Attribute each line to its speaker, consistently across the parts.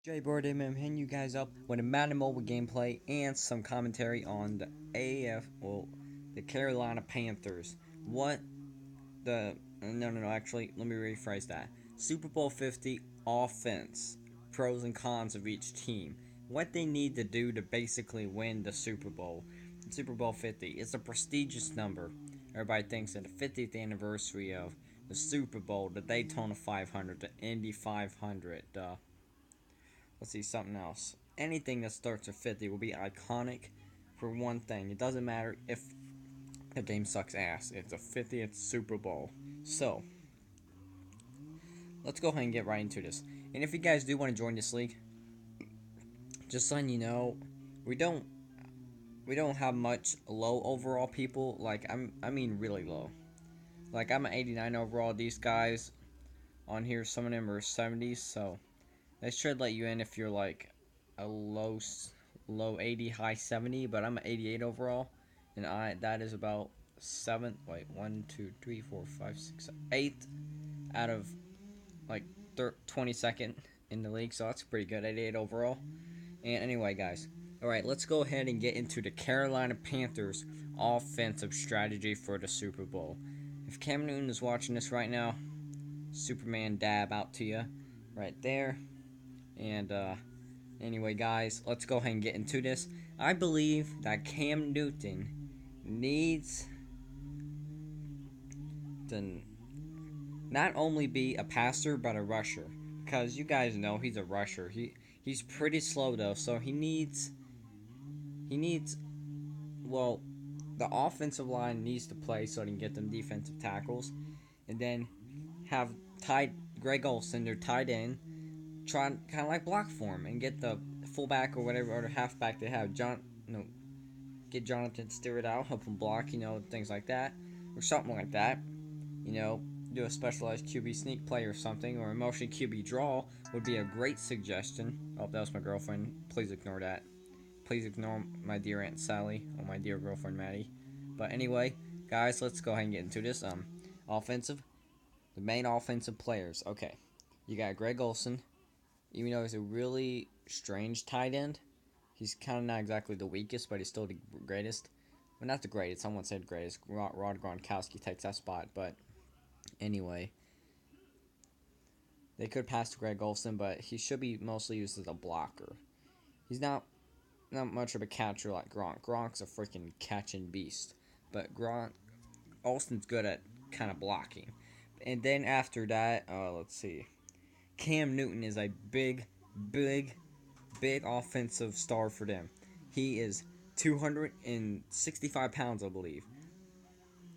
Speaker 1: I'm hitting you guys up with a Madden mobile gameplay and some commentary on the the Carolina Panthers. What the no, actually, let me rephrase that. Super Bowl 50 offense, pros and cons of each team. What they need to do to basically win the Super Bowl. Super Bowl 50. It's a prestigious number. Everybody thinks that the 50th anniversary of the Super Bowl, the Daytona 500, the Indy 500, let's see, something else. Anything that starts with 50 will be iconic for one thing. It doesn't matter if the game sucks ass. It's a 50th Super Bowl. So, let's go ahead and get right into this. And if you guys do want to join this league, just letting you know, we don't have much low overall people. Like I mean really low. Like I'm an 89 overall. These guys on here, some of them are 70s, so they should let you in if you're like a low 80, high 70. But I'm an 88 overall, and that is about seven. Wait, 1, 2, 3, 4, 5, 6, 8 out of like 22nd in the league, so that's pretty good. 88 overall. And anyway, guys, all right, let's go ahead and get into the Carolina Panthers offensive strategy for the Super Bowl. If Cam Newton is watching this right now, Superman dab out to you right there. And anyway, guys, let's go ahead and get into this. I believe that Cam Newton needs to not only be a passer but a rusher, because you guys know he's a rusher. He's pretty slow though, so he needs well, the offensive line needs to play so they can get them defensive tackles, and then have tight Greg Olsen, their tight end, try kind of like block for him and get the fullback or whatever or the halfback they have. Get Jonathan Stewart out, help him block, things like that, or something like that. You know, do a specialized QB sneak play or something, or a motion QB draw would be a great suggestion. Oh, that was my girlfriend. Please ignore that. Please ignore my dear Aunt Sally or my dear girlfriend Maddie. But anyway, guys, let's go ahead and get into this. Offensive, the main offensive players. Okay, you got Greg Olsen. Even though he's a really strange tight end, he's kind of not exactly the weakest, but he's still the greatest. Well, not the greatest. Someone said greatest. Rod Gronkowski takes that spot, but anyway, they could pass to Greg Olsen, but he should be mostly used as a blocker. He's not much of a catcher like Gronk. Gronk's a freaking catching beast, but Olsen's good at kind of blocking. And then after that, let's see, Cam Newton is a big, big offensive star for them. He is 265 pounds, I believe.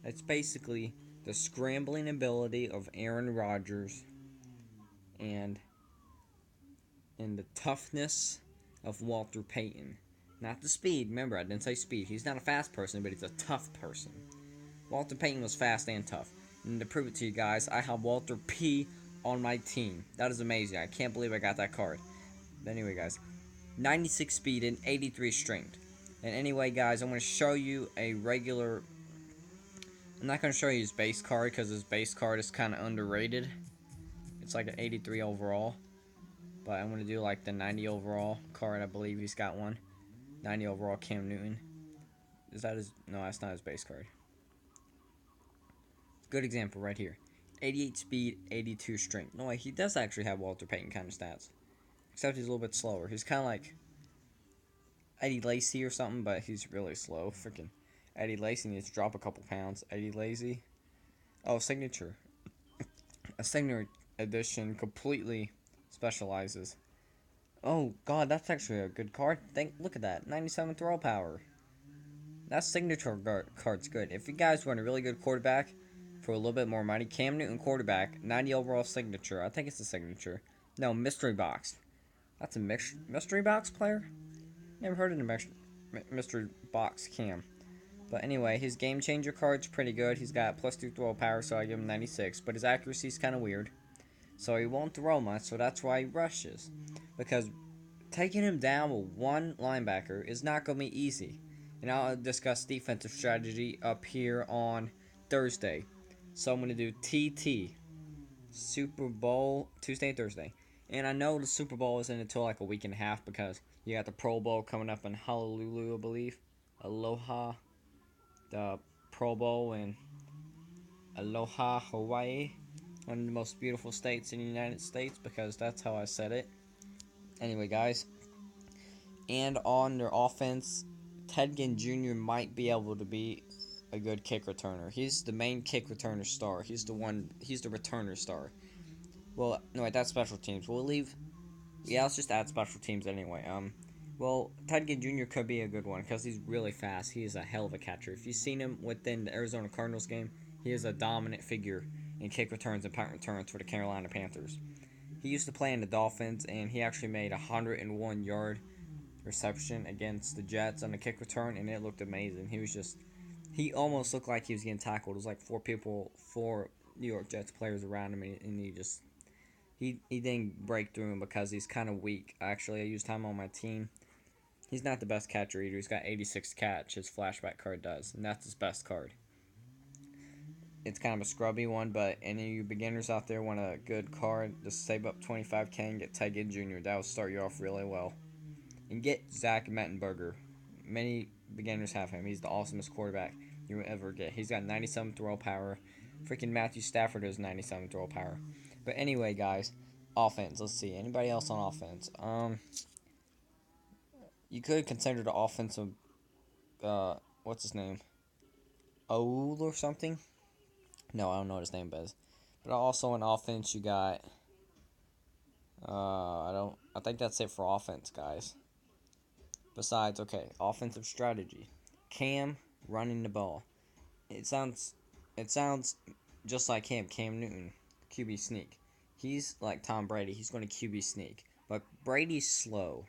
Speaker 1: That's basically the scrambling ability of Aaron Rodgers and the toughness of Walter Payton. Not the speed. Remember, I didn't say speed. He's not a fast person, but he's a tough person. Walter Payton was fast and tough. And to prove it to you guys, I have Walter P on my team. That is amazing. I can't believe I got that card. But anyway, guys, 96 speed and 83 strength. And anyway, guys, I'm going to show you a regular. I'm not going to show you his base card because his base card is kind of underrated. It's like an 83 overall. But I'm going to do like the 90 overall card. I believe he's got one. 90 overall Cam Newton. Is that his? No, that's not his base card. Good example right here. 88 speed, 82 strength. No, he does actually have Walter Payton kind of stats. Except he's a little bit slower. He's kind of like Eddie Lacy or something, but he's really slow. Freaking Eddie Lacy needs to drop a couple pounds. Eddie Lacy. Oh, signature. A signature edition completely specializes. Oh, God, that's actually a good card. Look at that. 97 throw power. That signature card's good. If you guys want a really good quarterback for a little bit more money, Cam Newton quarterback, 90 overall signature. I think it's a signature. No, mystery box. That's a mystery box player? Never heard of the mystery box Cam. But anyway, his game changer card's pretty good. He's got +2 throw power, so I give him 96. But his accuracy's kind of weird. So he won't throw much, so that's why he rushes. Because taking him down with one linebacker is not going to be easy. And I'll discuss defensive strategy up here on Thursday. So I'm going to do TT, Super Bowl, Tuesday and Thursday. And I know the Super Bowl isn't until like a week and a half because you got the Pro Bowl coming up in Honolulu, I believe. Aloha, the Pro Bowl in Aloha, Hawaii. One of the most beautiful states in the United States because that's how I said it. Anyway, guys. And on their offense, Ted Ginn Jr. might be able to be a good kick returner. He's the main kick returner star. He's the returner star. Well, no, wait, that's special teams. We'll leave. Yeah, let's just add special teams anyway. Well, Ted Ginn Jr. could be a good one because he's really fast. He is a hell of a catcher. If you've seen him within the Arizona Cardinals game, he is a dominant figure in kick returns and punt returns for the Carolina Panthers. He used to play in the Dolphins, and he actually made a 101-yard reception against the Jets on the kick return, and it looked amazing. He almost looked like he was getting tackled. It was like four New York Jets players around him, and he didn't break through him because he's kind of weak. Actually, I used him on my team. He's not the best catcher either. He's got 86 catch. His flashback card does, and that's his best card. It's kind of a scrubby one, but any of you beginners out there want a good card, just save up 25K and get Ted Ginn Jr. That will start you off really well. And get Zach Mettenberger. Many beginners have him. He's the awesomest quarterback you will ever get. He's got 97 throw power. Freaking Matthew Stafford has 97 throw power. But anyway, guys, offense. Let's see. Anybody else on offense? You could consider the offensive. What's his name? Owl or something? No, I don't know what his name is. But also on offense, you got. I don't. I think that's it for offense, guys. Besides, okay, offensive strategy. Cam running the ball. It sounds just like him, Cam Newton, QB sneak. He's like Tom Brady. He's going to QB sneak, but Brady's slow.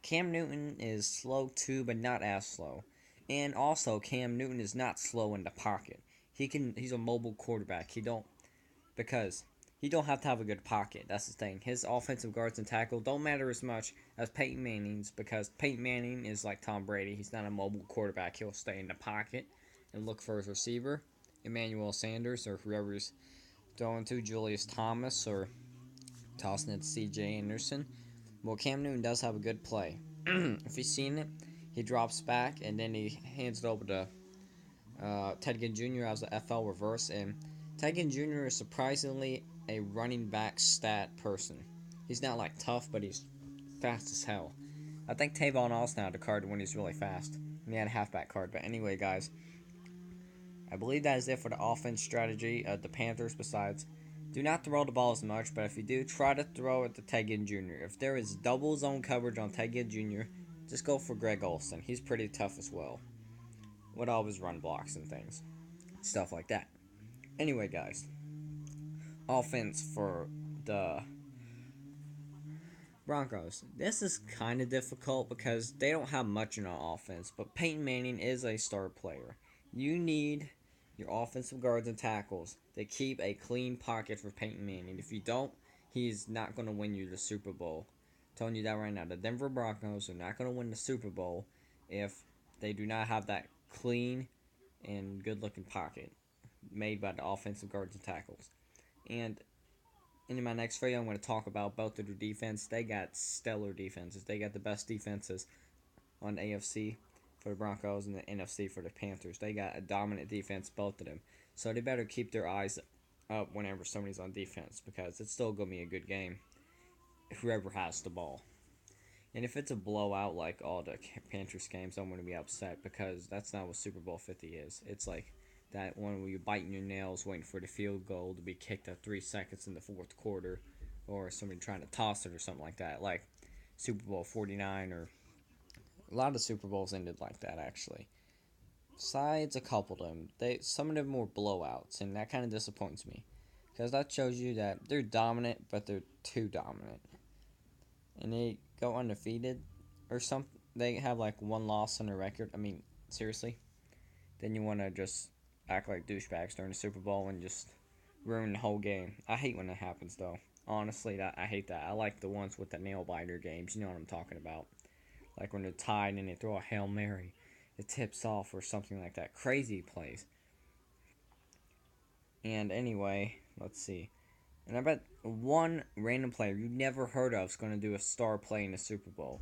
Speaker 1: Cam Newton is slow too, but not as slow. And also, Cam Newton is not slow in the pocket. He's a mobile quarterback. Because he don't have to have a good pocket. That's the thing. His offensive guards and tackle don't matter as much as Peyton Manning's because Peyton Manning is like Tom Brady. He's not a mobile quarterback. He'll stay in the pocket and look for his receiver, Emmanuel Sanders or whoever's throwing to Julius Thomas or tossing it to C.J. Anderson. Well, Cam Newton does have a good play. If you've seen it, he drops back and then he hands it over to Ted Ginn Jr. as the FL reverse, and Ted Ginn Jr. is surprisingly a running back stat person. He's not like tough, but he's fast as hell. I think Tavon Austin had a card when he's really fast, and he had a halfback card. But anyway, guys, I believe that is it for the offense strategy of the Panthers. Besides, do not throw the ball as much, but if you do, try to throw it to Ted Ginn Jr. If there is double zone coverage on Ted Ginn Jr., just go for Greg Olsen. He's pretty tough as well, with all his run blocks and things, stuff like that. Anyway, guys, offense for the Broncos. This is kind of difficult because they don't have much in on offense, but Peyton Manning is a star player. You need your offensive guards and tackles to keep a clean pocket for Peyton Manning. If you don't, he's not going to win you the Super Bowl. I'm telling you that right now. The Denver Broncos are not going to win the Super Bowl if they do not have that clean and good-looking pocket made by the offensive guards and tackles. And in my next video, I'm going to talk about both of their defense. They got stellar defenses. They got the best defenses on the AFC for the Broncos and the NFC for the Panthers. They got a dominant defense, both of them. So they better keep their eyes up whenever somebody's on defense because it's still going to be a good game, whoever has the ball. And if it's a blowout like all the Panthers games, I'm going to be upset because that's not what Super Bowl 50 is. It's like that one where you're biting your nails waiting for the field goal to be kicked at 3 seconds in the fourth quarter, or somebody trying to toss it or something like that, like Super Bowl 49, or a lot of Super Bowls ended like that actually. Besides a couple of them, some of them were blowouts, and that kind of disappoints me because that shows you that they're dominant, but they're too dominant, and they go undefeated or something. They have like one loss on their record. I mean, seriously. Then you want to just act like douchebags during the Super Bowl and just ruin the whole game. I hate when that happens, though. Honestly, I hate that. I like the ones with the nail-biter games. You know what I'm talking about. Like when they're tied and they throw a Hail Mary. It tips off or something like that. Crazy plays. And anyway, let's see. And I bet one random player you never heard of is going to do a star play in the Super Bowl.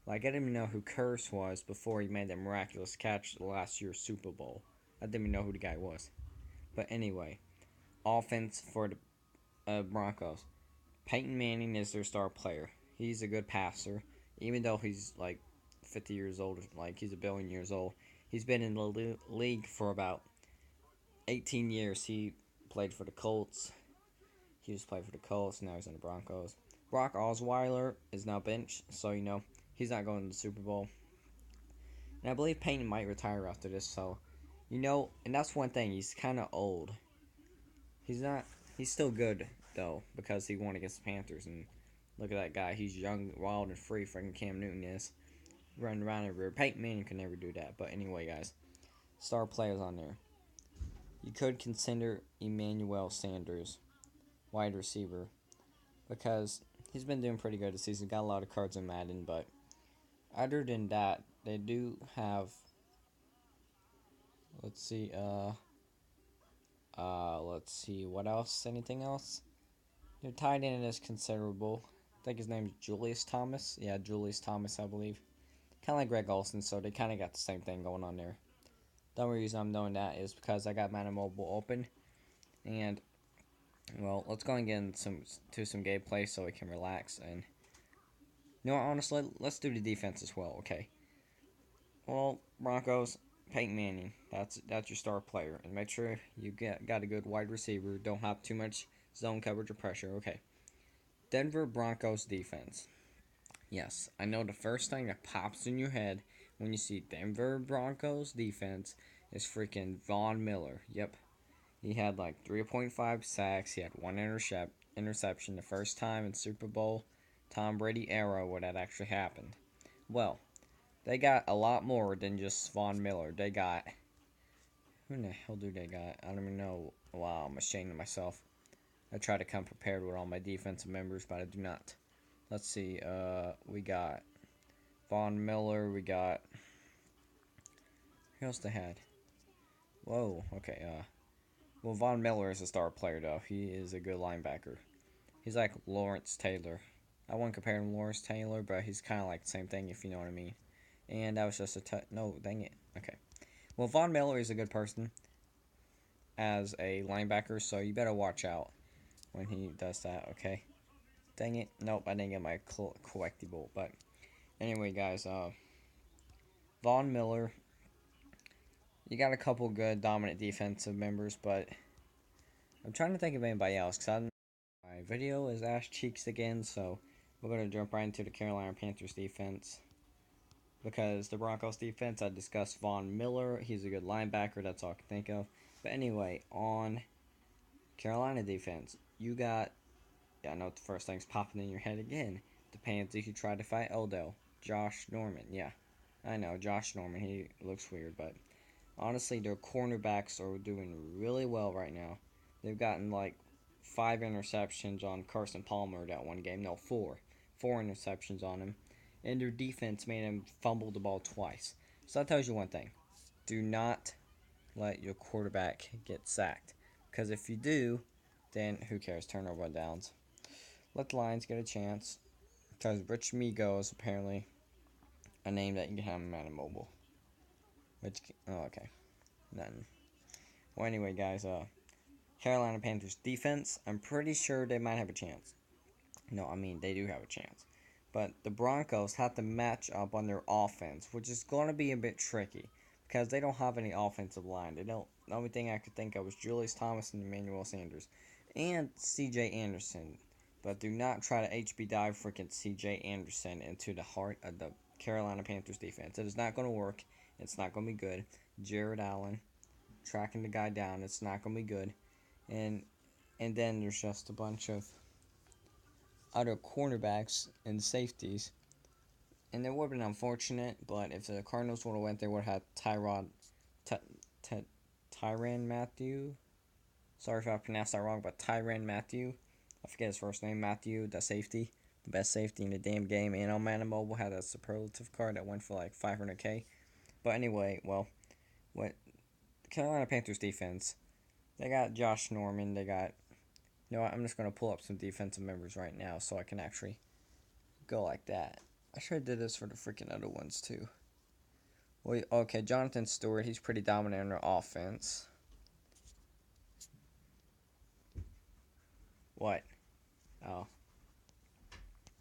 Speaker 1: Like, I didn't even know who Curse was before he made that miraculous catch last year's Super Bowl. I didn't even know who the guy was. But anyway, offense for the Broncos. Peyton Manning is their star player. He's a good passer, even though he's like 50 years old, like he's a billion years old. He's been in the league for about 18 years. He played for the Colts. He just played for the Colts. Now he's in the Broncos. Brock Osweiler is now benched, so he's not going to the Super Bowl. And I believe Peyton might retire after this. So, and that's one thing. He's kind of old. He's not. He's still good though because he won against the Panthers. And look at that guy. He's young, wild, and free. Freaking Cam Newton is running around everywhere. Peyton Manning could never do that. But anyway, guys, star players on there. You could consider Emmanuel Sanders, wide receiver, because he's been doing pretty good this season. Got a lot of cards in Madden, but other than that, they do have. Let's see. Let's see. What else? Anything else? Their tight end is considerable. I think his name is Julius Thomas. Yeah, Julius Thomas, I believe. Kind of like Greg Olsen, so they kind of got the same thing going on there. The only reason I'm doing that is because I got Madden Mobile open, and well, let's go and get into some gameplay so we can relax. And honestly, let's do the defense as well. Okay. Well, Broncos, Peyton Manning. That's your star player, and make sure you got a good wide receiver. Don't have too much zone coverage or pressure. Okay. Denver Broncos defense. Yes, I know the first thing that pops in your head when you see Denver Broncos defense is freaking Von Miller. Yep. He had like 3.5 sacks. He had one interception the first time in Super Bowl Tom Brady era where that actually happened. Well, they got a lot more than just Von Miller. They got. Who in the hell do they got? I don't even know. Wow, I'm ashamed of myself. I try to come prepared with all my defensive members, but I do not. Let's see. We got Von Miller. We got. Who else they had? Whoa. Okay. Well, Von Miller is a star player though. He is a good linebacker. He's like Lawrence Taylor. I wouldn't compare him to Lawrence Taylor, but he's kind of like the same thing if you know what I mean. And that was just no, dang it. Okay. Well, Von Miller is a good person as a linebacker, so you better watch out when he does that. Okay. Dang it. Nope, I didn't get my collectible. But anyway, guys, Von Miller. You got a couple good dominant defensive members, but I'm trying to think of anybody else because my video is ass cheeks again, so we're gonna jump right into the Carolina Panthers defense. Because the Broncos defense, I discussed Von Miller. He's a good linebacker. That's all I can think of. But anyway, on Carolina defense, you got. Yeah, I know the first thing's popping in your head again. The Panthers who tried to fight Odell. Josh Norman. Yeah, I know. Josh Norman. He looks weird, but honestly, their cornerbacks are doing really well right now. They've gotten like 5 interceptions on Carson Palmer that one game. No, 4. 4 interceptions on him. And their defense made him fumble the ball twice. So that tells you one thing. Do not let your quarterback get sacked. Because if you do, then who cares? Turnover downs. Let the Lions get a chance. Because Rich Migo is apparently a name that you can have in Madden Mobile. Which, oh, okay. Nothing. Well, anyway, guys, Carolina Panthers defense, I'm pretty sure they might have a chance. No, I mean, they do have a chance. But the Broncos have to match up on their offense, which is going to be a bit tricky because they don't have any offensive line. They don't. The only thing I could think of was Julius Thomas and Emmanuel Sanders and C.J. Anderson. But do not try to HB dive freaking C.J. Anderson into the heart of the Carolina Panthers defense. It is not going to work. It's not going to be good. Jared Allen tracking the guy down. It's not going to be good. And then there's just a bunch of other cornerbacks and safeties. And it would have been unfortunate, but if the Cardinals would have went, they would have had Tyrann Mathieu. Sorry if I pronounced that wrong, but Tyrann Mathieu. I forget his first name. Mathieu, the safety. The best safety in the damn game. And on Madden Mobile had a superlative card that went for like 500K. But anyway, well, what Carolina Panthers defense, they got Josh Norman. They got You know what? I'm just going to pull up some defensive members right now so I can actually go like that. I should have did this for the freaking other ones too. Well, okay, Jonathan Stewart, he's pretty dominant in the offense. What? Oh.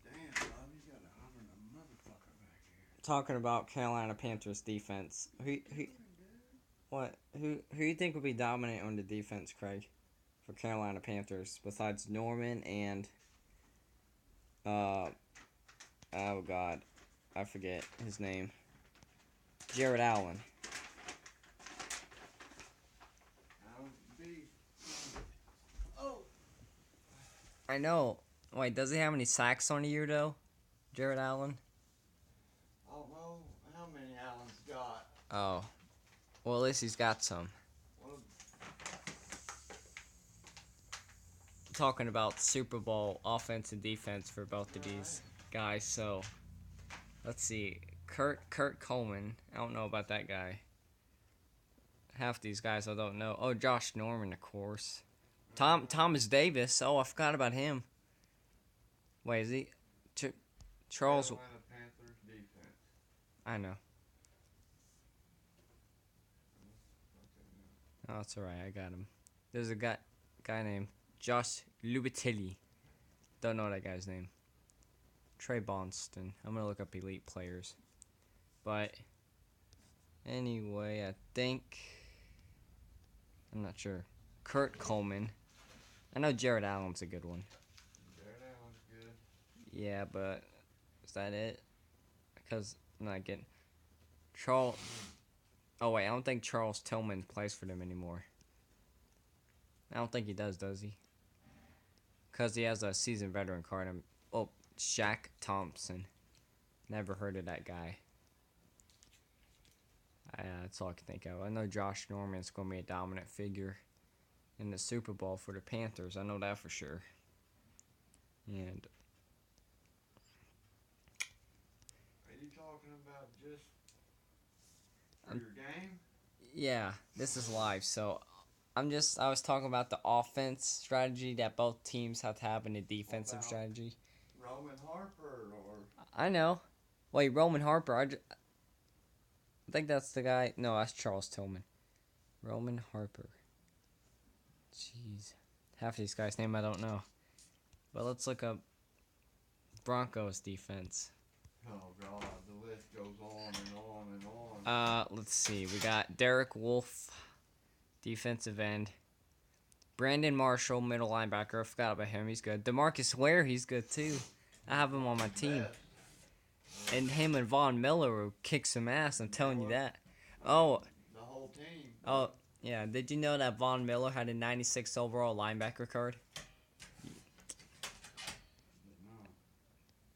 Speaker 2: Damn, Bob, you got a humming a motherfucker back here.
Speaker 1: Talking about Carolina Panthers defense. Who do you think would be dominant on the defense, Craig, for Carolina Panthers besides Norman and oh god, I forget his name. Jared Allen.
Speaker 2: Oh.
Speaker 1: I know. Wait, does he have any sacks on the year though? Jared Allen?
Speaker 2: I don't know how many Allen's got.
Speaker 1: Oh. Well, at least he's got some.
Speaker 2: Well,
Speaker 1: Talking about Super Bowl offense and defense for both of these guys, so let's see. Kurt Coleman. I don't know about that guy. Half these guys I don't know. Oh, Josh Norman, of course. Thomas Davis. Oh, I forgot about him. Wait, is he? Charles.
Speaker 2: Carolina Panthers defense.
Speaker 1: I know. Oh, that's alright. I got him. There's a guy named Josh Lubitelli. Don't know that guy's name. Trey Bonston. I'm gonna look up elite players. But anyway, I think I'm not sure. Kurt Coleman. I know Jared Allen's a good one.
Speaker 2: Jared Allen's good.
Speaker 1: Yeah, but is that it? Because I'm not getting Charles. Oh wait, I don't think Charles Tillman plays for them anymore. I don't think he does he? Because he has a seasoned veteran card. Oh, Shaq Thompson. Never heard of that guy. That's all I can think of. I know Josh Norman's going to be a dominant figure in the Super Bowl for the Panthers. I know that for sure. And
Speaker 2: Are you talking about just for your game?
Speaker 1: yeah, this is live. So I was talking about the offense strategy that both teams have to have in the defensive strategy.
Speaker 2: Roman Harper or
Speaker 1: I know. Wait, Roman Harper. I think that's the guy. No, that's Charles Tillman. Roman Harper. Jeez. Half these guys' name I don't know. But let's look up Broncos defense.
Speaker 2: oh god, the list goes on and on and on.
Speaker 1: Let's see. We got Derek Wolfe, defensive end. Brandon Marshall, middle linebacker. I forgot about him. He's good. DeMarcus Ware, he's good too. I have him on my team. And him and Von Miller will kick some ass. I'm telling you that. Oh.
Speaker 2: The whole team.
Speaker 1: Oh, yeah. Did you know that Von Miller had a 96 overall linebacker card?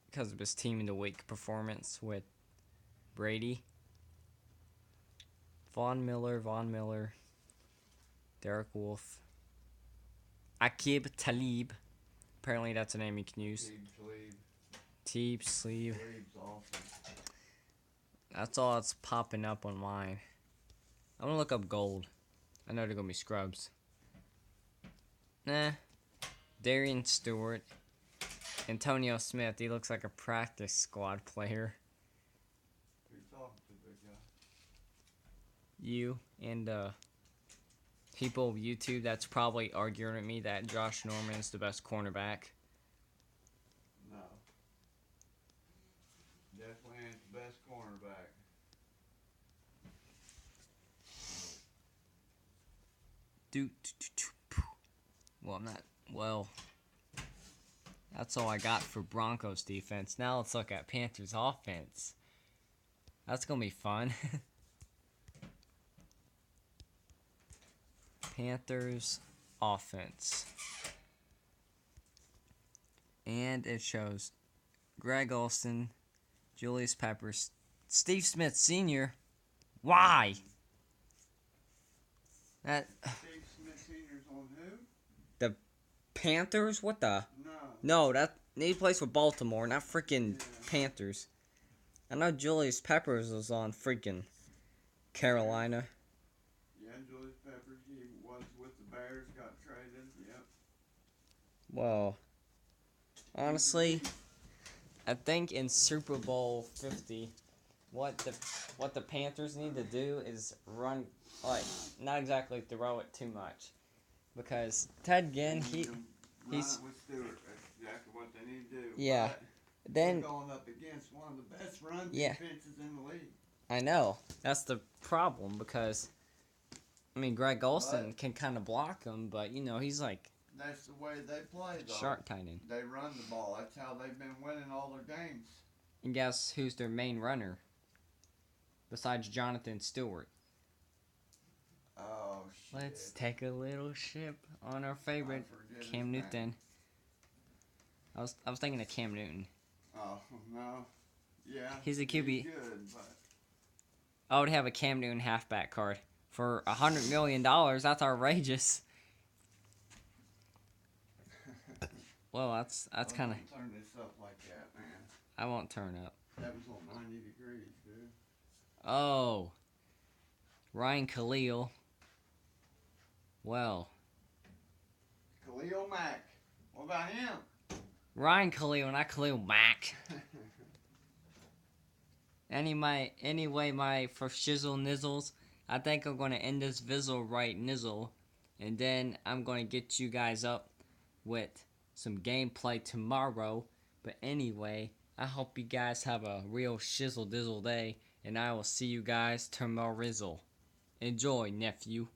Speaker 1: Because of his team in the week performance with Brady. Von Miller. Derek Wolfe. Aqib Talib. Apparently that's a name you can use. Teeb Sleeve.
Speaker 2: Awesome.
Speaker 1: That's all that's popping up on mine. I'm gonna look up gold. I know they're gonna be scrubs. Nah. Darian Stewart. Antonio Smith. He looks like a practice squad player.
Speaker 2: Who you talking to, big guy?
Speaker 1: You and people of YouTube that's probably arguing with me that Josh Norman is the best cornerback.
Speaker 2: No. Definitely ain't the best cornerback.
Speaker 1: Well, I'm not. Well, that's all I got for Broncos defense. Now let's look at Panthers offense. That's gonna be fun. Panthers offense. And it shows Greg Olsen, Julius Peppers, Steve Smith Sr. Why? That
Speaker 2: Steve Smith Sr.'s on who?
Speaker 1: the Panthers? What the?
Speaker 2: No.
Speaker 1: No, he plays for Baltimore, not freaking Panthers. I know Julius Peppers was on freaking Carolina.
Speaker 2: Yeah, Julius Peppers. He was with the Bears, got traded. Yep.
Speaker 1: Well, honestly, I think in Super Bowl 50, what the Panthers need to do is run, like, not exactly throw it too much, because Ted Ginn,
Speaker 2: They need to
Speaker 1: he's
Speaker 2: run it with Stewart. That's exactly what they need to do.
Speaker 1: yeah.
Speaker 2: But
Speaker 1: Then
Speaker 2: they're going up against one of the best run
Speaker 1: yeah,
Speaker 2: defenses in the league.
Speaker 1: I know that's the problem because I mean Greg Olson
Speaker 2: But
Speaker 1: can kind of block him, but he's like
Speaker 2: that's the way they play, though.
Speaker 1: shark tight end.
Speaker 2: They run the ball. That's how they've been winning all their games.
Speaker 1: And guess who's their main runner besides Jonathan Stewart?
Speaker 2: Oh, shit.
Speaker 1: Let's take a little ship on our favorite Cam Newton. I was thinking of Cam Newton.
Speaker 2: Oh, no. Yeah.
Speaker 1: He's a QB.
Speaker 2: He's good, but
Speaker 1: I would have a Cam Newton halfback card for $100 million. That's outrageous. Well, that's kind of.
Speaker 2: Turn this up like that, man.
Speaker 1: I won't turn up.
Speaker 2: That was on 90 degrees, dude.
Speaker 1: Oh, Ryan Khalil. Well,
Speaker 2: Khalil Mack. What about him?
Speaker 1: Ryan Khalil, not Khalil Mack. Anyway, my for shizzle nizzles, I think I'm gonna end this vizzle right nizzle, and then I'm gonna get you guys up with some gameplay tomorrow. But anyway, I hope you guys have a real shizzle dizzle day, and I will see you guys tomorrow. Enjoy, nephew.